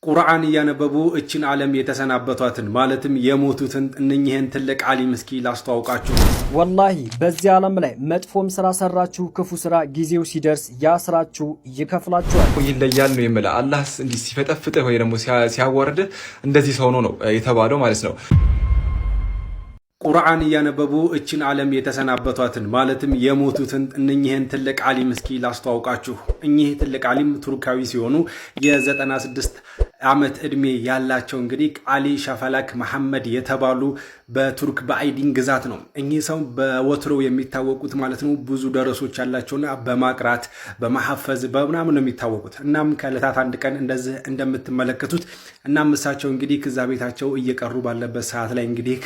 ቁርአን እያነበቡ እችን ዓለም የተሰናበቷትን ማለትም የሞቱትን እነኚህን ትልቅ ዓሊም እስኪ ላስተዋውቃችሁ። ወላሂ በዚህ ዓለም ላይ መጥፎም ስራ ሰራችሁ ክፉ ስራ ጊዜው ሲደርስ ያስራችሁ ይከፍላችኋል። ይለያል ነው የምልህ። አላህ እንዲህ ሲፈጠፍጥህ ወይ ደግሞ ሲያወርድህ እንደዚህ ሰው ነው የተባለው ማለት ነው። ቁርአን እያነበቡ እችን ዓለም የተሰናበቷትን ማለትም የሞቱትን እነኚህን ትልቅ ዓሊም እስኪ ላስተዋውቃችሁ። እኚህ ትልቅ ዓሊም ቱርካዊ ሲሆኑ የ96 ዓመት ዕድሜ ያላቸው እንግዲህ አሊ ሻፈላክ መሐመድ የተባሉ በቱርክ በአይዲን ግዛት ነው። እኚህ ሰው በወትሮ የሚታወቁት ማለት ነው ብዙ ደረሶች ያላቸውና በማቅራት በማሐፈዝ በምናምን ነው የሚታወቁት። እናም ከዕለታት አንድ ቀን እንደዚህ እንደምትመለከቱት እናም እሳቸው እንግዲህ ከዛ ቤታቸው እየቀሩ ባለበት ሰዓት ላይ እንግዲህ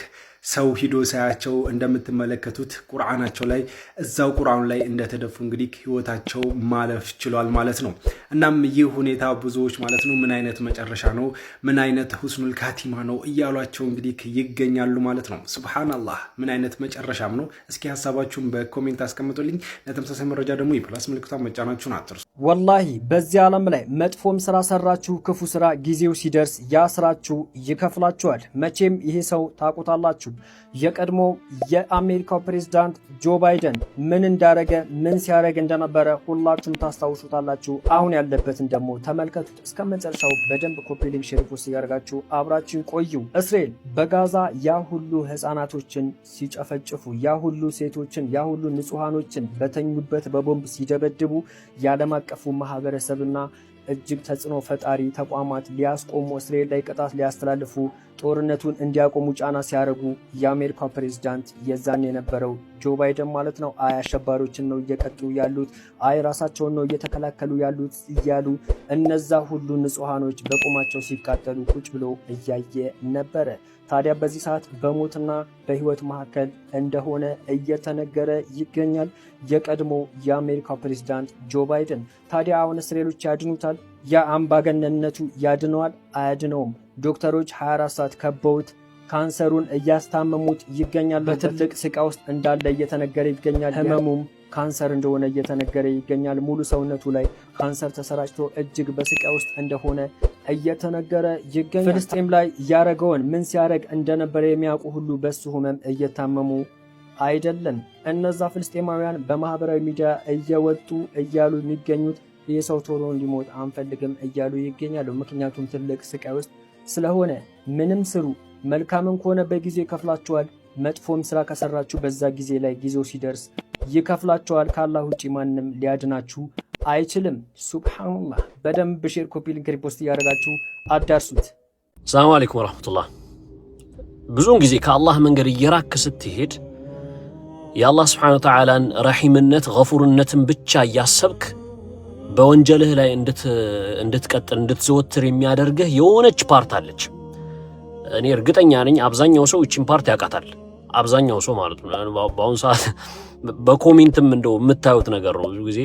ሰው ሂዶ ሳያቸው እንደምትመለከቱት ቁርአናቸው ላይ እዛው ቁርአኑ ላይ እንደተደፉ እንግዲህ ህይወታቸው ማለፍ ችሏል ማለት ነው። እናም ይህ ሁኔታ ብዙዎች ማለት ነው ምን አይነት መጨረሻ ነው፣ ምን አይነት ሁስኑል ካቲማ ነው እያሏቸው እንግዲህ ይገኛሉ ማለት ነው። ሱብሃንአላህ ምን አይነት መጨረሻም ነው? እስኪ ሐሳባችሁን በኮሜንት አስቀምጡልኝ። ለተመሳሳይ መረጃ ደግሞ የፕላስ ምልክቷን መጫናችሁን አትርሱ። ወላሂ በዚህ ዓለም ላይ መጥፎም ስራ ሰራችሁ ክፉ ስራ ጊዜው ሲደርስ ያስራችሁ ይከፍላችኋል። መቼም ይሄ ሰው ታውቁታላችሁ። የቀድሞ የአሜሪካው ፕሬዝዳንት ጆ ባይደን ምን እንዳረገ ምን ሲያረግ እንደነበረ ሁላችሁም ታስታውሱታላችሁ። አሁን ያለበትን ደግሞ ተመልከቱት። እስከ መጨረሻው በደንብ ኮፒ ሊንክ ሼር ፖስት ያደርጋችሁ አብራችሁ ቆዩ። እስራኤል በጋዛ ያ ሁሉ ህፃናቶችን ሲጨፈጭፉ፣ ያ ሁሉ ሴቶችን፣ ያ ሁሉ ንጹሃኖችን በተኙበት በቦምብ ሲደበድቡ የዓለም አቀፉ ማህበረሰብና እጅግ ተጽዕኖ ፈጣሪ ተቋማት ሊያስቆሙ እስራኤል ላይ ቅጣት ሊያስተላልፉ ጦርነቱን እንዲያቆሙ ጫና ሲያደርጉ የአሜሪካው ፕሬዝዳንት የዛን የነበረው ጆ ባይደን ማለት ነው አይ አሸባሪዎችን ነው እየቀጡ ያሉት፣ አይ ራሳቸውን ነው እየተከላከሉ ያሉት እያሉ እነዛ ሁሉ ንጹሃኖች በቁማቸው ሲቃጠሉ ቁጭ ብሎ እያየ ነበረ። ታዲያ በዚህ ሰዓት በሞትና በህይወት መካከል እንደሆነ እየተነገረ ይገኛል የቀድሞ የአሜሪካው ፕሬዝዳንት ጆ ባይደን። ታዲያ አሁን እስራኤሎች ያድኑታል? የአምባገነንነቱ ያድነዋል? አያድነውም። ዶክተሮች 24 ሰዓት ከበውት ካንሰሩን እያስታመሙት ይገኛል። በትልቅ ስቃይ ውስጥ እንዳለ እየተነገረ ይገኛል። ህመሙም ካንሰር እንደሆነ እየተነገረ ይገኛል። ሙሉ ሰውነቱ ላይ ካንሰር ተሰራጭቶ እጅግ በስቃይ ውስጥ እንደሆነ እየተነገረ ይገኛል። ፍልስጤም ላይ ያረገውን ምን ሲያረግ እንደነበረ የሚያውቁ ሁሉ በሱ ህመም እየታመሙ አይደለም። እነዛ ፍልስጤማውያን በማህበራዊ ሚዲያ እየወጡ እያሉ የሚገኙት ይህ ሰው ቶሎ እንዲሞት አንፈልግም እያሉ ይገኛሉ። ምክንያቱም ትልቅ ስቃይ ውስጥ ስለሆነ ምንም ስሩ፣ መልካምን ከሆነ በጊዜ ይከፍላችኋል፣ መጥፎም ስራ ከሰራችሁ በዛ ጊዜ ላይ ጊዜው ሲደርስ ይከፍላችኋል። ከአላህ ውጪ ማንም ሊያድናችሁ አይችልም። ሱብሃንአላህ። በደንብ ሼር፣ ኮፒ ሊንክ፣ ሪፖስት እያደረጋችሁ አዳርሱት። ሰላም አለይኩም ወራህመቱላህ። ብዙውን ጊዜ ከአላህ መንገድ እየራክ ስትሄድ የአላህ Subhanahu Wa Ta'alaን ረሂምነት ገፉርነትን ብቻ እያሰብክ በወንጀልህ ላይ እንድትቀጥል እንድትዘወትር የሚያደርግህ የሆነች ፓርት አለች። እኔ እርግጠኛ ነኝ አብዛኛው ሰው እቺን ፓርት ያውቃታል። አብዛኛው ሰው ማለት ነው። በአሁን ሰዓት በኮሜንትም እንደው የምታዩት ነገር ነው። ብዙ ጊዜ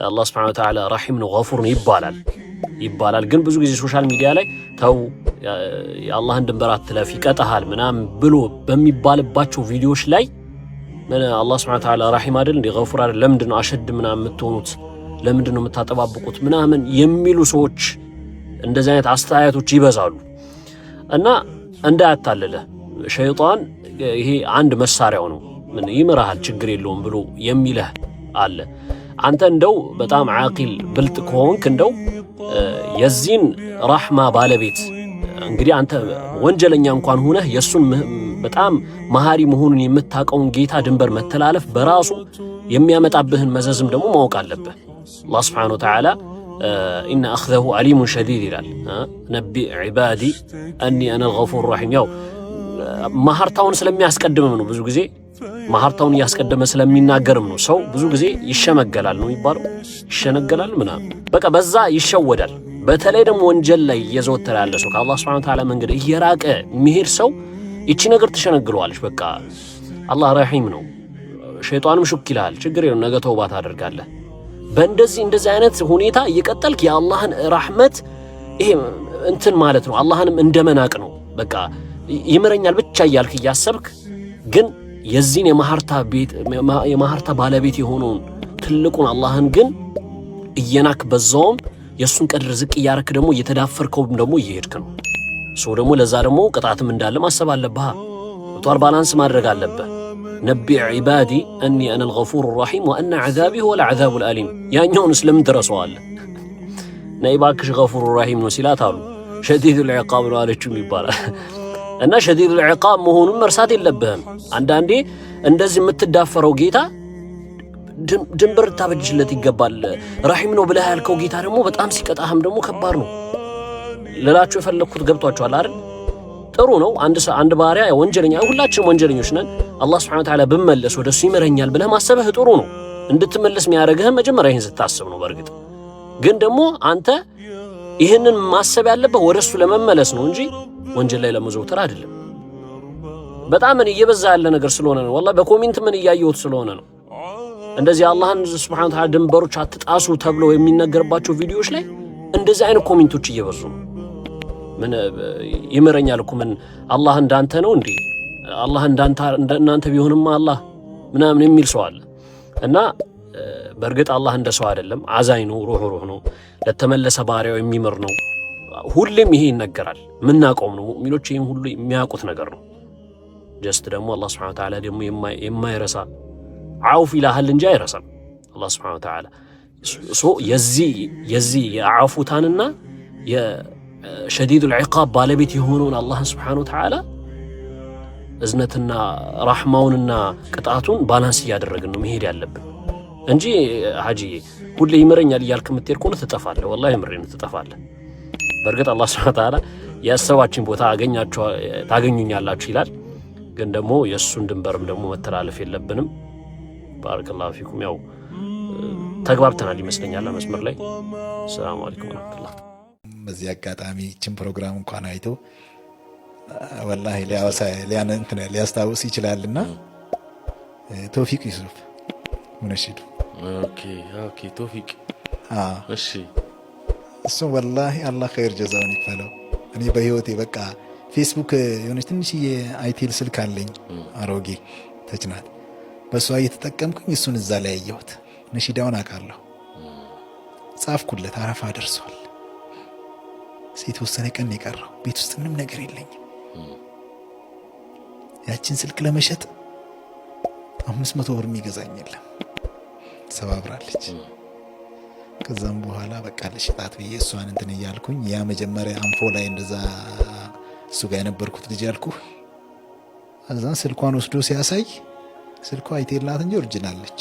አላህ Subhanahu Wa Ta'ala ረሂም ነው ገፉር ነው ይባላል። ግን ብዙ ጊዜ ሶሻል ሚዲያ ላይ ተው የአላህን ድንበር አትለፍ ይቀጣሃል ምናምን ብሎ በሚባልባቸው ቪዲዮዎች ላይ አላህ Subhanahu Wa Ta'ala ረሂም አይደል እንደ ገፉር አይደል ለምንድን ነው አሸድ ምናምን የምትሆኑት ለምንድን ነው የምታጠባብቁት ምናምን የሚሉ ሰዎች እንደዚህ አይነት አስተያየቶች ይበዛሉ። እና እንዳያታለለ ሸይጣን ይሄ አንድ መሳሪያው ነው ምን ይመራሃል ችግር የለውም ብሎ የሚልህ አለ። አንተ እንደው በጣም ዓቂል ብልጥ ከሆንክ እንደው የዚህን ረህማ ባለቤት እንግዲህ አንተ ወንጀለኛ እንኳን ሆነህ የሱን በጣም መሃሪ መሆኑን የምታውቀውን ጌታ ድንበር መተላለፍ በራሱ የሚያመጣብህን መዘዝም ደግሞ ማወቅ አለብህ። አላህ Subhanahu Wa Ta'ala ኢነ አኽዘሁ ዓሊሙን ሸዲድ ይላል። ነቢዕ ዒባዲ አኒ አነ አልገፉር ረሒም። ያው ማህርታውን ስለሚያስቀድምም ነው። ብዙ ጊዜ ማህርታውን እያስቀደመ ስለሚናገርም ነው። ሰው ብዙ ጊዜ ይሸመገላል ነው የሚባለው፣ ይሸነገላል ምናምን በቃ በዛ ይሸወዳል። በተለይ ደግሞ ወንጀል ላይ እየዘወተረ ያለ ሰው ከአላህ Subhanahu Wa Ta'ala መንገድ እየራቀ የሚሄድ ሰው ይቺ ነገር ትሸነግለዋለች። በቃ አላህ ረሒም ነው። ሸይጣንም ሹክ ይልሃል፣ ችግር የለም ነገ ተውባ ታደርጋለህ። በእንደዚህ አይነት ሁኔታ እየቀጠልክ የአላህን ረህመት ይሄ እንትን ማለት ነው አላህንም እንደመናቅ ነው። በቃ ይመረኛል ብቻ እያልክ እያሰብክ ግን የዚህን የማህርታ ባለቤት የሆነውን ትልቁን አላህን ግን እየናክ በዛውም የሱን ቀድር ዝቅ እያረክ ደግሞ እየተዳፈርከውም ደግሞ እየሄድክ ነው። ሰው ደግሞ ለዛ ደግሞ ቅጣትም እንዳለ ማሰብ አለብህ። ወጣር ባላንስ ማድረግ አለብህ። ነቢዕ ዒባዲ አኒ አነ አልገፉር ረሒም ወአነ ዐዛቢ ሁወ አልዐዛቡ አልአሊም። ያኛውን ስለምን ትረሳዋለህ? ነይ እባክሽ ገፉር ረሒም ነው ሲላት አሉ ሸዲዱል ዒቃብ ነው አለችም ይባላል። እና ሸዲዱል ዒቃብ መሆኑን መርሳት የለብህም። አንዳንዴ እንደዚህ የምትዳፈረው ጌታ ድንበር ታበጅለት ይገባል። ረሒም ነው ብለህ ያልከው ጌታ ደግሞ በጣም ሲቀጣህም ደግሞ ከባድ ነው። ልላችሁ የፈለግኩት ገብቷችኋል አይደል? ጥሩ ነው አንድ ባሪያ ወንጀለኛ፣ ሁላችንም ወንጀለኞች ነን። አላህ ሱብሓነሁ ወተዓላ ብመለስ ወደሱ ይመረኛል ብለህ ማሰብህ ጥሩ ነው። እንድትመለስ የሚያደርግህ መጀመሪያ ይህን ስታስብ ነው። በእርግጥ ግን ደግሞ አንተ ይህንን ማሰብ ያለብህ ወደሱ ለመመለስ ነው እንጂ ወንጀል ላይ ለመዘውተር አይደለም። በጣም ምን እየበዛ ያለ ነገር ስለሆነ ነው። ወላሂ በኮሜንት ምን እያየሁት ስለሆነ ነው። እንደዚህ አላህን ሱብሓነሁ ወተዓላ ድንበሮች አትጣሱ ተብሎ የሚነገርባቸው ቪዲዮዎች ላይ እንደዚህ አይነት ኮሜንቶች እየበዙ ነው። ምን ይመረኛል እኮ ምን አላህ እንዳንተ ነው እንዴ? አላህ እንዳንተ ቢሆንማ አላህ ምናምን የሚል ሰው አለ። እና በእርግጥ አላህ እንደ ሰው አይደለም፣ አዛኝ ነው፣ ሩህ ነው፣ ለተመለሰ ባሪያው የሚምር ነው። ሁሌም ይሄ ይነገራል፣ ምናቆም ነው። ሙእሚኖች ይሄን ሁሉ የሚያውቁት ነገር ነው። ጀስት ደግሞ አላህ ሱብሓነሁ ወተዓላ ደግሞ የማይረሳ ዓውፍ ይላል እንጂ አይረሳም። አላህ ሱብሓነሁ ወተዓላ የዚህ የዓፉታንና የሸዲዱል ዒቃብ ባለቤት የሆነውን አላህን ሱብሓነሁ ወተዓላ እዝነትና ራሕማውንና ቅጣቱን ባላንስ እያደረግን ነው መሄድ ያለብን እንጂ ሀጂዬ ሁሌ ይመረኛል እያልክ የምትሄድ ከሆነ ትጠፋለህ። ወላሂ ምሬን ትጠፋለህ። በእርግጥ አላህ ሱብሓነሁ ወተዓላ ያሰባችን ቦታ ታገኙኛላችሁ ይላል። ግን ደግሞ የእሱን ድንበርም ደግሞ መተላለፍ የለብንም። ባረከላሁ ፊኩም። ያው ተግባብተናል ይመስለኛል መስመር ላይ። ሰላም አለይኩም ወራህመቱላህ። በዚህ አጋጣሚ ይህችን ፕሮግራም እንኳን አይቶ ወላሂ ሊያስታውስ ይችላልና ቶፊቅ ዩሱፍ ሙነሺዱ። ኦኬ ቶፊቅ። እሺ እሱም ወላሂ አላህ ኸይር ጀዛውን ይክፈለው። እኔ በህይወቴ በቃ ፌስቡክ የሆነች ትንሽዬ አይቴል ስልክ አለኝ አሮጌ ተችናት፣ በሷ እየተጠቀምኩኝ እሱን እዛ ላይ ያየሁት ነሺዳውን አውቃለሁ። ጻፍኩለት፣ አረፋ ደርሷል። የተወሰነ ቀን የቀረው ቤት ውስጥ ምንም ነገር የለኝም። ያችን ስልክ ለመሸጥ 500 ብር የሚገዛኝ የለም፣ ሰባብራለች። ከዛም በኋላ በቃ ለሽጣት ብዬ እሷን እንትን እያልኩኝ ያ መጀመሪያ አንፎ ላይ እንደዛ እሱ ጋር የነበርኩት ልጅ ያልኩህ አዛን ስልኳን ወስዶ ሲያሳይ ስልኳ አይቴላት እንጂ ኦሪጂናለች።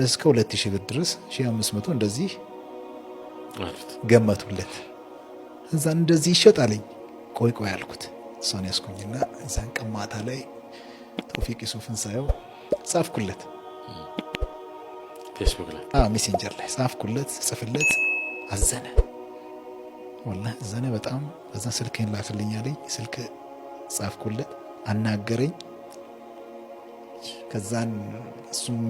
እስከ 2000 ብር ድረስ 1500 እንደዚህ ገመቱለት። እዛ እንደዚህ ይሸጣልኝ። ቆይ ያልኩት እሷን ያስኩኝና እዛን ቀማታ ላይ ቶፊቅ ዩሱፍን ሳየው ጻፍኩለት፣ ፌስቡክ ላይ ሜሴንጀር ላይ ጻፍኩለት፣ ጽፍለት አዘነ። ወላሂ አዘነ በጣም። በዛ ስልክህን ላክልኝ አለኝ። ስልክ ጻፍኩለት፣ አናገረኝ። ከዛን እሱም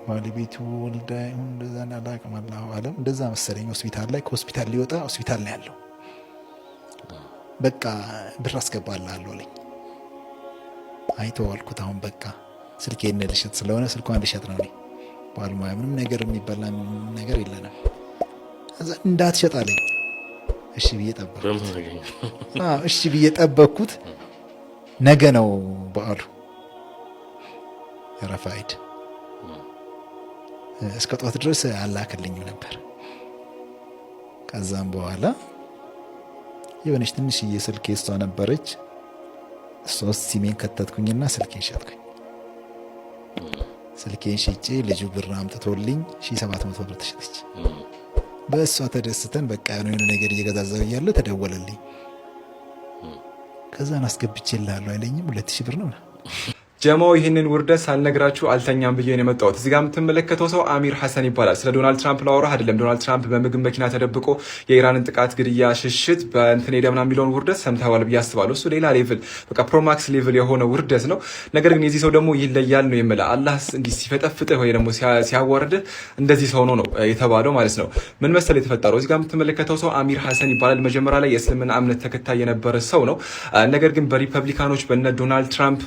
ባለቤቱ ወልዳ ይሁን እንደዛ አላውቅም፣ አላሁ አለም እንደዛ መሰለኝ። ሆስፒታል ላይ ከሆስፒታል ሊወጣ ሆስፒታል ነው ያለው። በቃ ብር አስገባልሃለሁ አለኝ። አይተው አልኩት። አሁን በቃ ስልኬን ልሸጥ ስለሆነ ስልኳን ልሸጥ ነው። እኔ ባልሙያ ምንም ነገር የሚበላ ነገር የለንም። እዛ እንዳትሸጥ አለኝ። እሺ ብዬ ጠበቅኩት። ነገ ነው በዓሉ ረፋይድ። እስከ ጧት ድረስ አላከልኝም ነበር። ከዛም በኋላ የሆነች ትንሽዬ ስልክ እሷ ነበረች። 3 ሲሜን ከተትኩኝና ስልኬን ሸጥኩኝ። ስልኬን ሽጬ ልጁ ብር አምጥቶልኝ 1700 ብር ተሸጠች። በእሷ ተደስተን በቃ የሆነ ነገር እየገዛዛው እያለ ተደወለልኝ። ከዛን አስገብቼልሃለሁ አይለኝም 2000 ብር ነው። ጀማው ይህንን ውርደት ሳልነግራችሁ አልተኛም ብዬ ነው የመጣሁት። እዚህ ጋር የምትመለከተው ሰው አሚር ሐሰን ይባላል። ስለ ዶናልድ ትራምፕ ላወራህ አይደለም። ዶናልድ ትራምፕ በምግብ መኪና ተደብቆ የኢራንን ጥቃት፣ ግድያ፣ ሽሽት በእንትን ሄደ ምናምን የሚለውን ውርደት ሰምተዋል ብዬ አስባለሁ። እሱ ሌላ ሌቭል በቃ ፕሮማክስ ሌቭል የሆነ ውርደት ነው። ነገር ግን የዚህ ሰው ደግሞ ይለያል ነው የምልህ። አላህ እንዲህ ሲፈጠፍጥህ ወይ ደግሞ ሲያዋርድህ እንደዚህ ሰው ነው የተባለው ማለት ነው። ምን መሰል የተፈጠረው እዚህ ጋር የምትመለከተው ሰው አሚር ሐሰን ይባላል። መጀመሪያ ላይ የእስልምና እምነት ተከታይ የነበረ ሰው ነው። ነገር ግን በሪፐብሊካኖች በነ ዶናልድ ትራምፕ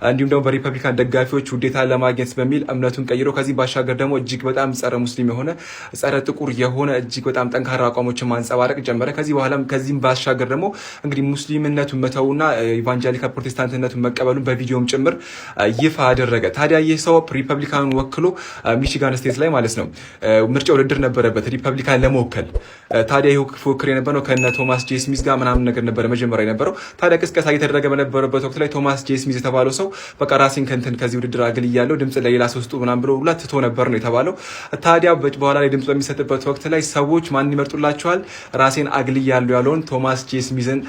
እንዲሁም ደግሞ በሪፐብሊካን ደጋፊዎች ውዴታ ለማግኘት በሚል እምነቱን ቀይሮ ከዚህ ባሻገር ደግሞ እጅግ በጣም ጸረ ሙስሊም የሆነ ጸረ ጥቁር የሆነ እጅግ በጣም ጠንካራ አቋሞችን ማንጸባረቅ ጀመረ። ከዚህም ባሻገር ደግሞ እንግዲህ ሙስሊምነቱን መተውና ኢቫንጀሊካል ፕሮቴስታንትነቱን መቀበሉን በቪዲዮም ጭምር ይፋ አደረገ። ታዲያ ይህ ሰው ሪፐብሊካኑን ወክሎ ሚቺጋን ስቴት ላይ ማለት ነው ምርጫ ውድድር ነበረበት ሪፐብሊካን ለመወከል። ታዲያ ይህ ፉክክር የነበረው ከነ ቶማስ ጄ ስሚዝ ጋር ምናምን ነገር ነበረ መጀመሪያ የነበረው። ታዲያ ቅስቀሳ እየተደረገ በነበረበት ወቅት ላይ ቶማስ ጄ ስሚዝ የተባለው ሰው በቃ ራሴን ከዚህ ውድድር አግልያለሁ ድምጽ ለሌላ ሰው ስጡ ምናምን ብሎ ሁላ ትቶ ነበር ነው የተባለው። ታዲያ በኋላ ላይ ድምጽ በሚሰጥበት ወቅት ላይ ሰዎች ማን ይመርጡላቸዋል? ራሴን አግልያለሁ ያለውን ቶማስ ጄ ስሚዝን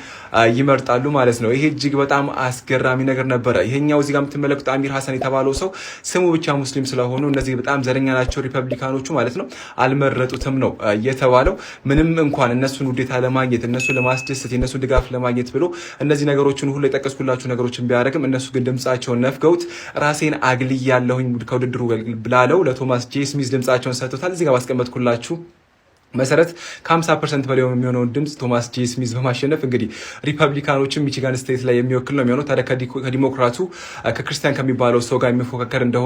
ይመርጣሉ ማለት ነው። ይሄ እጅግ በጣም አስገራሚ ነገር ነበረ። ይሄኛው እዚህ ጋር የምትመለከቱት አሚር ሐሰን የተባለው ሰው ስሙ ብቻ ሙስሊም ስለሆኑ እነዚህ በጣም ዘረኛ ናቸው ሪፐብሊካኖቹ ማለት ነው አልመረጡትም ነው የተባለው። ምንም እንኳን እነሱን ውዴታ ለማግኘት እነሱን ለማስደሰት የነሱን ድጋፍ ለማግኘት ብሎ እነዚህ ነገሮችን ሁሉ የጠቀስኩላችሁ ነገሮችን ቢያደርግም እነሱ ግን ድምጻቸውን ነፍገውት ራሴን አግልያለሁኝ ከውድድሩ ብላለው ለቶማስ ጄ ስሚዝ ድምጻቸውን ሰጥቶታል። እዚህ ጋር ባስቀመጥኩላችሁ መሰረት ከ50% በላይ የሚሆነውን ድምጽ ቶማስ ጄ ስሚዝ በማሸነፍ እንግዲህ ሪፐብሊካኖችን ሚቺጋን ስቴት ላይ የሚወክል ነው የሚሆነው። ታዲያ ከዲሞክራቱ ከክርስቲያን ከሚባለው ሰው ጋር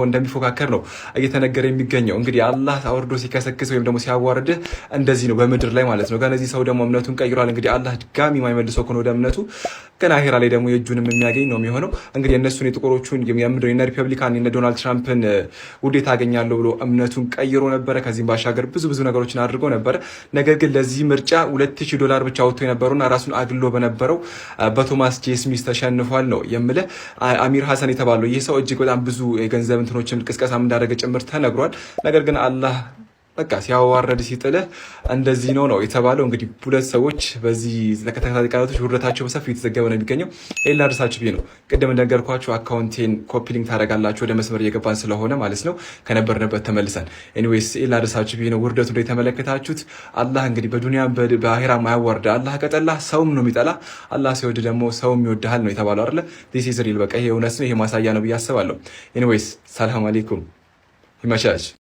እንደሚፎካከር ነው እየተነገረ የሚገኘው። እንግዲህ አላህ አውርዶ ሲከሰክስ ወይም ደግሞ ሲያዋርድህ እንደዚህ ነው በምድር ላይ ማለት ነው። ከነዚህ ሰው ደግሞ እምነቱን ቀይሯል። እንግዲህ አላህ ድጋሚ የማይመልሰው ከሆነ ወደ እምነቱ ግን አሄራ ላይ ደግሞ የእጁንም የሚያገኝ ነው የሚሆነው። እንግዲህ እነሱን የጥቁሮቹን የምድር ሪፐብሊካን የነ ዶናልድ ትራምፕን ውዴታ አገኛለሁ ብሎ እምነቱን ቀይሮ ነበረ። ከዚህም ባሻገር ብዙ ነገሮችን አድርጎ ነበር። ነገር ግን ለዚህ ምርጫ $2000 ብቻ ወጥቶ የነበረውና ራሱን አግሎ በነበረው በቶማስ ጄ ስሚዝ ተሸንፏል ነው የምልህ። አሚር ሐሰን የተባለው ይህ ሰው እጅግ በጣም ብዙ የገንዘብ እንትኖችን ቅስቀሳ እንዳደረገ ጭምር ተነግሯል። ነገር ግን አላህ በቃ ሲያዋረድ ሲጥልህ እንደዚህ ነው የተባለው። እንግዲህ ሁለት ሰዎች በዚህ ተከታታይ ቀናቶች ውርደታቸው በሰፊው የተዘገበ ነው የሚገኘው። ኤላ አድርሳችሁ ብዬ ነው ቅድም እንደነገርኳችሁ አካውንቴን ኮፒ ሊንክ ታደርጋላችሁ ወደ መስመር እየገባን ስለሆነ ማለት ነው ከነበርንበት ተመልሰን። ኤኒዌይስ ኤላ አድርሳችሁ ብዬ ነው ውርደቱ የተመለከታችሁት። አላህ እንግዲህ በዱንያ በአኺራ ማያዋርድ። አላህ ከጠላ ሰውም ነው የሚጠላ፣ አላህ ሲወድ ደግሞ ሰውም ይወድሃል ነው የተባለው አይደለ? ዲስ ኢዝ ሪል። በቃ ይሄ እውነት ነው፣ ይሄ ማሳያ ነው ብዬ አስባለሁ። ኤኒዌይስ ሰላም አለይኩም ይመቻች።